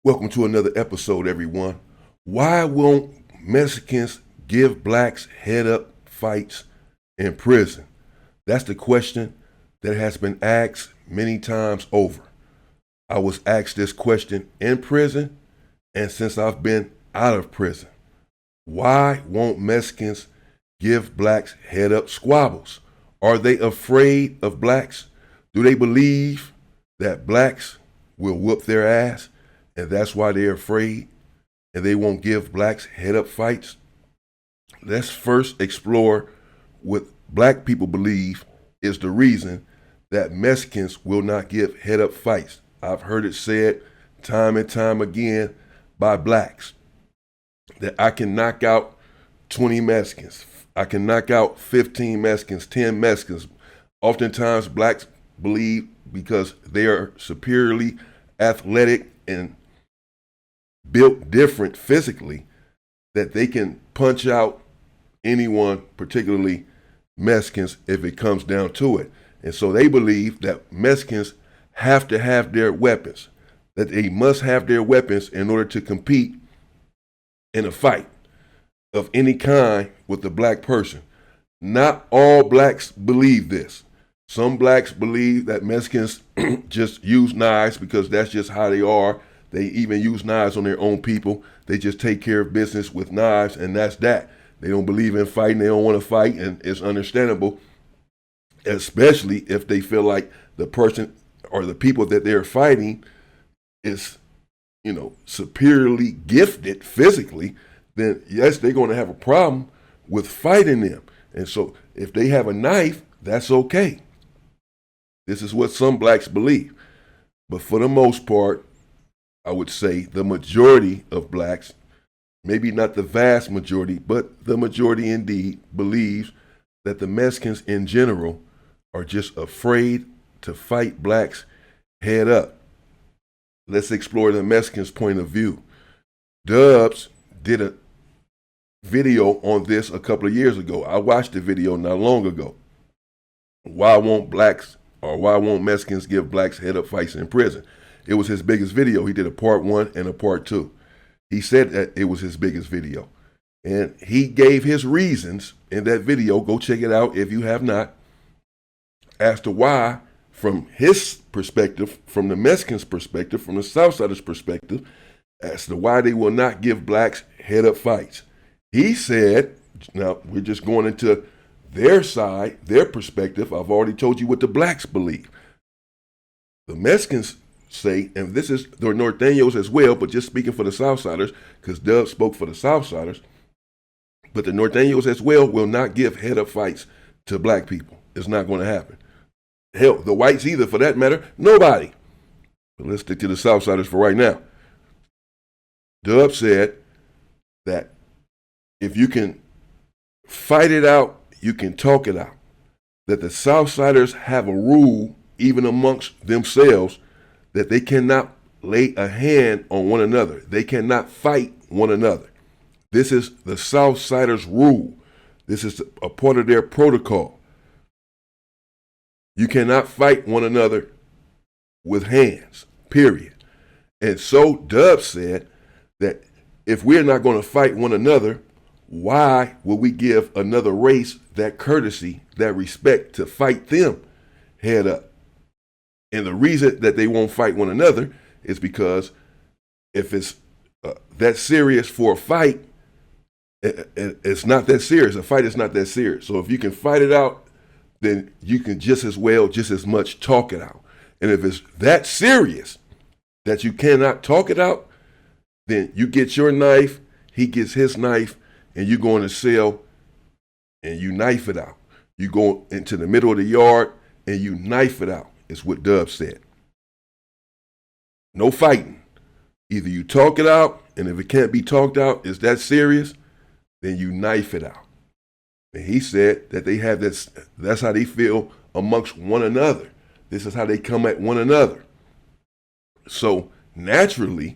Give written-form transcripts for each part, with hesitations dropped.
Welcome to another episode, everyone. Why won't Mexicans give blacks head up fights in prison? That's the question that has been asked many times over. I was asked this question in prison and since I've been out of prison. Why won't Mexicans give blacks head up squabbles? Are they afraid of blacks? Do they believe that blacks will whoop their ass? And that's why they're afraid and they won't give blacks head up fights? Let's first explore what black people believe is the reason that Mexicans will not give head up fights. I've heard it said time and time again by blacks that I can knock out 20 Mexicans. I can knock out 15 Mexicans, 10 Mexicans. Oftentimes blacks believe because they are superiorly athletic and built different physically that they can punch out anyone, particularly Mexicans, if it comes down to it. And so they believe that Mexicans have to have their weapons, that they must have their weapons in order to compete in a fight of any kind with a black person. Not all blacks believe this. Some blacks believe that Mexicans just use knives because that's just how they are. They even use knives on their own people. They just take care of business with knives, and that's that. They don't believe in fighting. They don't want to fight, and it's understandable, especially if they feel like the person or the people that they're fighting is, superiorly gifted physically. Then yes, they're going to have a problem with fighting them. And so if they have a knife, that's okay. This is what some blacks believe. But for the most part, I would say the majority of blacks, maybe not the vast majority, but the majority indeed, believes that the Mexicans in general are just afraid to fight blacks head up. Let's explore the Mexicans' point of view. Dubs did a video on this a couple of years ago. I watched the video not long ago. Why won't Mexicans give blacks head up fights in prison? It was his biggest video. He did a part 1 and a part 2. He said that it was his biggest video. And he gave his reasons in that video. Go check it out if you have not. As to why, from his perspective, from the Mexicans' perspective, from the Southsiders' perspective, as to why they will not give blacks head up fights. He said, now we're just going into their side, their perspective. I've already told you what the blacks believe. The Mexicans say, and this is the Norteños as well, but just speaking for the Southsiders, because Dub spoke for the Southsiders, but the Norteños as well will not give head up fights to black people. It's not going to happen. Hell, the whites either, for that matter, nobody. But let's stick to the Southsiders for right now. Dub said that if you can fight it out, you can talk it out. That the Southsiders have a rule, even amongst themselves, that they cannot lay a hand on one another. They cannot fight one another. This is the Southsiders' rule. This is a part of their protocol. You cannot fight one another with hands, period. And so Dub said that if we're not going to fight one another, why will we give another race that courtesy, that respect to fight them head up? And the reason that they won't fight one another is because if it's that serious for a fight, it's not that serious. A fight is not that serious. So if you can fight it out, then you can just as much talk it out. And if it's that serious that you cannot talk it out, then you get your knife, he gets his knife, and you go in the cell and you knife it out. You go into the middle of the yard and you knife it out, is what Dub said. No fighting. Either you talk it out, and if it can't be talked out, it's that serious, then you knife it out. And he said that they have this, that's how they feel amongst one another. This is how they come at one another. So naturally,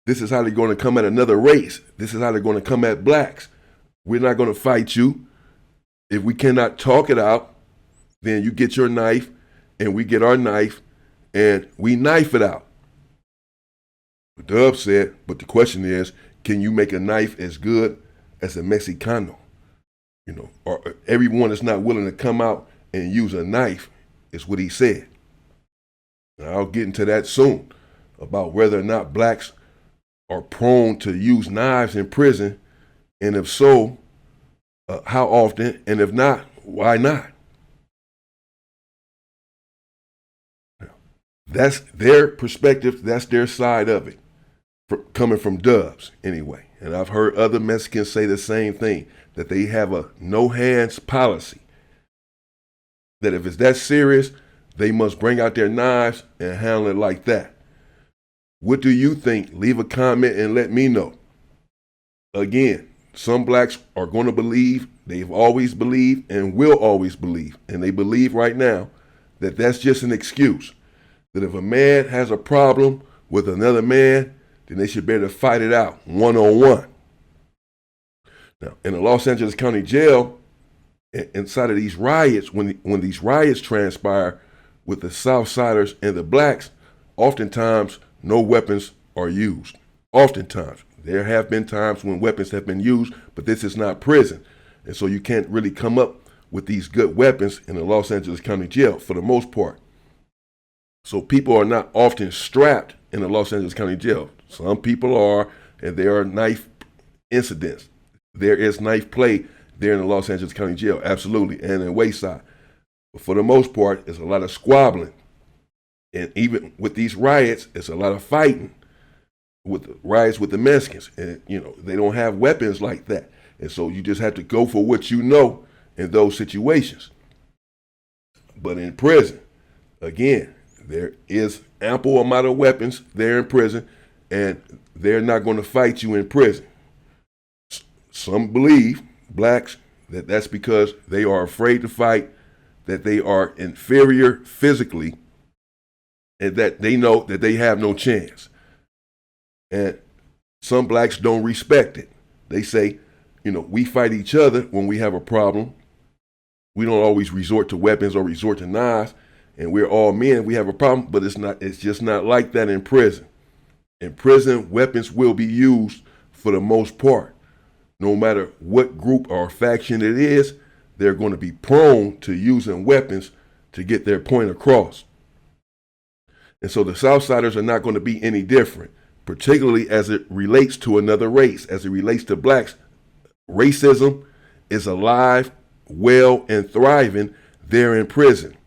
this is how they're going to come at another race. This is how they're going to come at blacks. We're not going to fight you. If we cannot talk it out, then you get your knife and we get our knife and we knife it out. Dub said, but the question is, can you make a knife as good as a Mexicano? Or everyone is not willing to come out and use a knife, is what he said. And I'll get into that soon about whether or not blacks are prone to use knives in prison, and if so, how often, and if not, why not? That's their perspective, that's their side of it, coming from Dubs anyway. And I've heard other Mexicans say the same thing, that they have a no hands policy. That if it's that serious, they must bring out their knives and handle it like that. What do you think? Leave a comment and let me know. Again, some blacks are going to believe, they've always believed and will always believe, and they believe right now that that's just an excuse. That if a man has a problem with another man, then they should be able to fight it out one-on-one. Now, in the Los Angeles County Jail, inside of these riots, when these riots transpire with the Southsiders and the blacks, oftentimes no weapons are used. Oftentimes. There have been times when weapons have been used, but this is not prison. And so you can't really come up with these good weapons in the Los Angeles County Jail for the most part. So people are not often strapped in the Los Angeles County Jail. Some people are, and there are knife incidents. There is knife play there in the Los Angeles County Jail, absolutely, and in Wayside. But for the most part, it's a lot of squabbling. And even with these riots, it's a lot of fighting with the riots with the Mexicans. And, they don't have weapons like that. And so you just have to go for what you know in those situations. But in prison, again, there is ample amount of weapons there in prison, and they're not going to fight you in prison. Some believe, blacks, that that's because they are afraid to fight, that they are inferior physically, and that they know that they have no chance. And some blacks don't respect it. They say, we fight each other when we have a problem. We don't always resort to weapons or resort to knives. And we're all men, we have a problem, but it's just not like that in prison. In prison, weapons will be used for the most part. No matter what group or faction it is, they're going to be prone to using weapons to get their point across. And so the Southsiders are not going to be any different, particularly as it relates to another race, as it relates to blacks. Racism is alive, well, and thriving there in prison.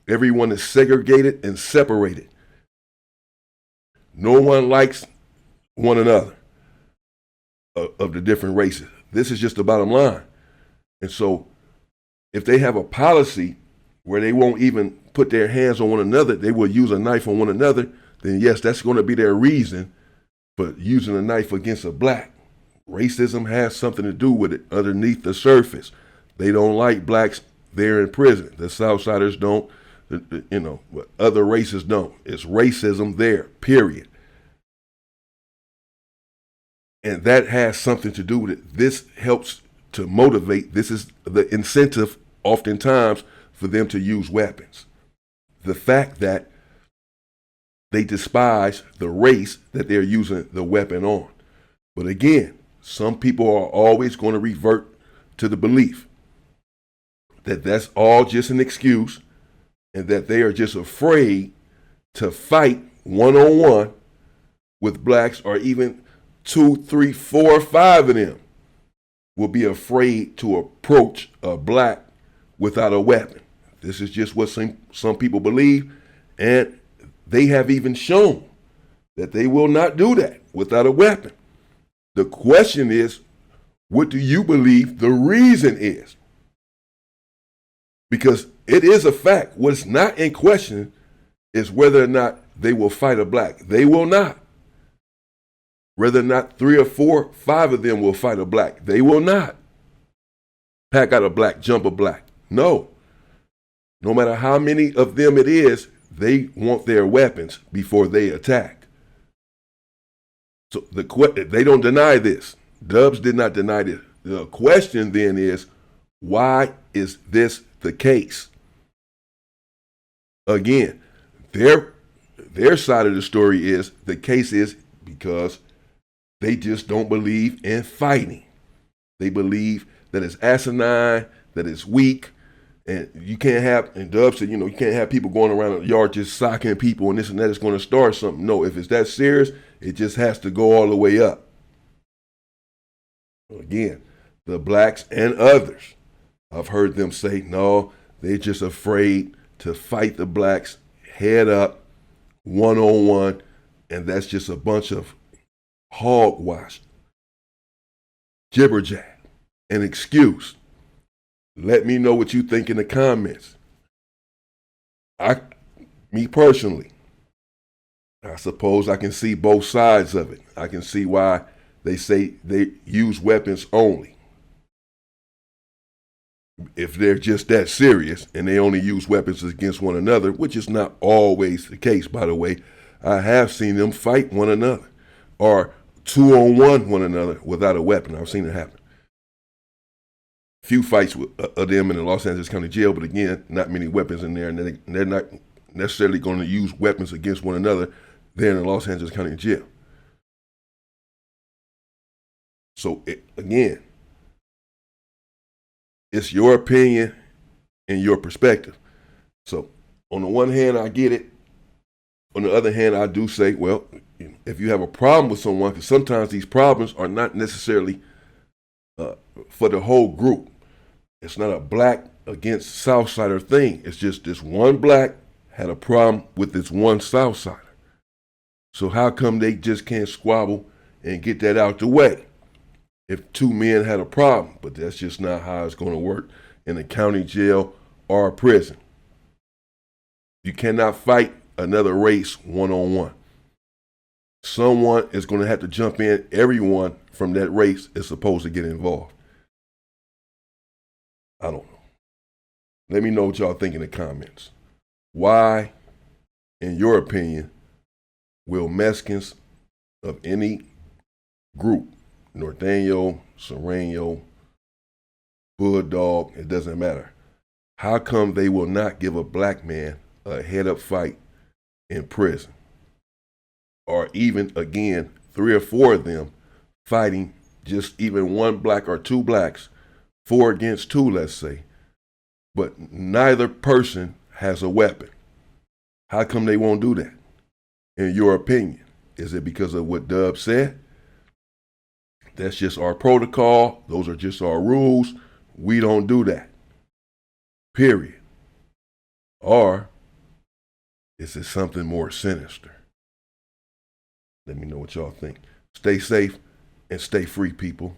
Everyone is segregated and separated. No one likes one another of the different races. This is just the bottom line. And so if they have a policy where they won't even put their hands on one another, they will use a knife on one another, then yes, that's going to be their reason for using a knife against a black. Racism has something to do with it underneath the surface. They don't like blacks there in prison. The Southsiders don't. But other races don't. It's racism there, period. And that has something to do with it. This helps to motivate. This is the incentive oftentimes for them to use weapons. The fact that they despise the race that they're using the weapon on. But again, some people are always going to revert to the belief that that's all just an excuse, and that they are just afraid to fight one-on-one with blacks, or even 2, 3, 4, 5 of them will be afraid to approach a black without a weapon. This is just what some people believe, and they have even shown that they will not do that without a weapon. The question is, what do you believe the reason is? Because it is a fact. What's not in question is whether or not they will fight a black. They will not. Whether or not 3 or 4, 5 of them will fight a black. They will not. Pack out a black, jump a black. No. No matter how many of them it is, they want their weapons before they attack. So they don't deny this. Dubs did not deny this. The question then is, why is this the case? Again, their side of the story is, the case is because they just don't believe in fighting. They believe that it's asinine, that it's weak, and you can't have, and Dub said, you can't have people going around the yard just socking people and this and that is going to start something. No, if it's that serious, it just has to go all the way up. Again, the blacks and others, I've heard them say, no, they're just afraid to fight the blacks head up, one-on-one, and that's just a bunch of hogwash, jibberjab, an excuse. Let me know what you think in the comments. Me personally, I suppose I can see both sides of it. I can see why they say they use weapons only. If they're just that serious and they only use weapons against one another, which is not always the case, by the way. I have seen them fight one another or 2-on-1 one another without a weapon. I've seen it happen. Few fights of them in the Los Angeles County Jail, but again, not many weapons in there, and they're not necessarily going to use weapons against one another there in the Los Angeles County Jail. So again, it's your opinion and your perspective. So on the one hand, I get it. On the other hand, I do say, well, if you have a problem with someone, because sometimes these problems are not necessarily for the whole group. It's not a black against Southsider thing. It's just this one black had a problem with this one Southsider. So how come they just can't squabble and get that out the way? If two men had a problem, but that's just not how it's going to work in a county jail or a prison. You cannot fight another race one-on-one. Someone is going to have to jump in. Everyone from that race is supposed to get involved. I don't know. Let me know what y'all think in the comments. Why, in your opinion, will Mexicans of any group, Norteño, Sereno, Bulldog, it doesn't matter, how come they will not give a black man a head-up fight in prison? Or even, again, 3 or 4 of them fighting just even one black or two blacks, 4 against 2, let's say, but neither person has a weapon. How come they won't do that? In your opinion, is it because of what Dub said? That's just our protocol. Those are just our rules. We don't do that. Period. Or is it something more sinister? Let me know what y'all think. Stay safe and stay free, people.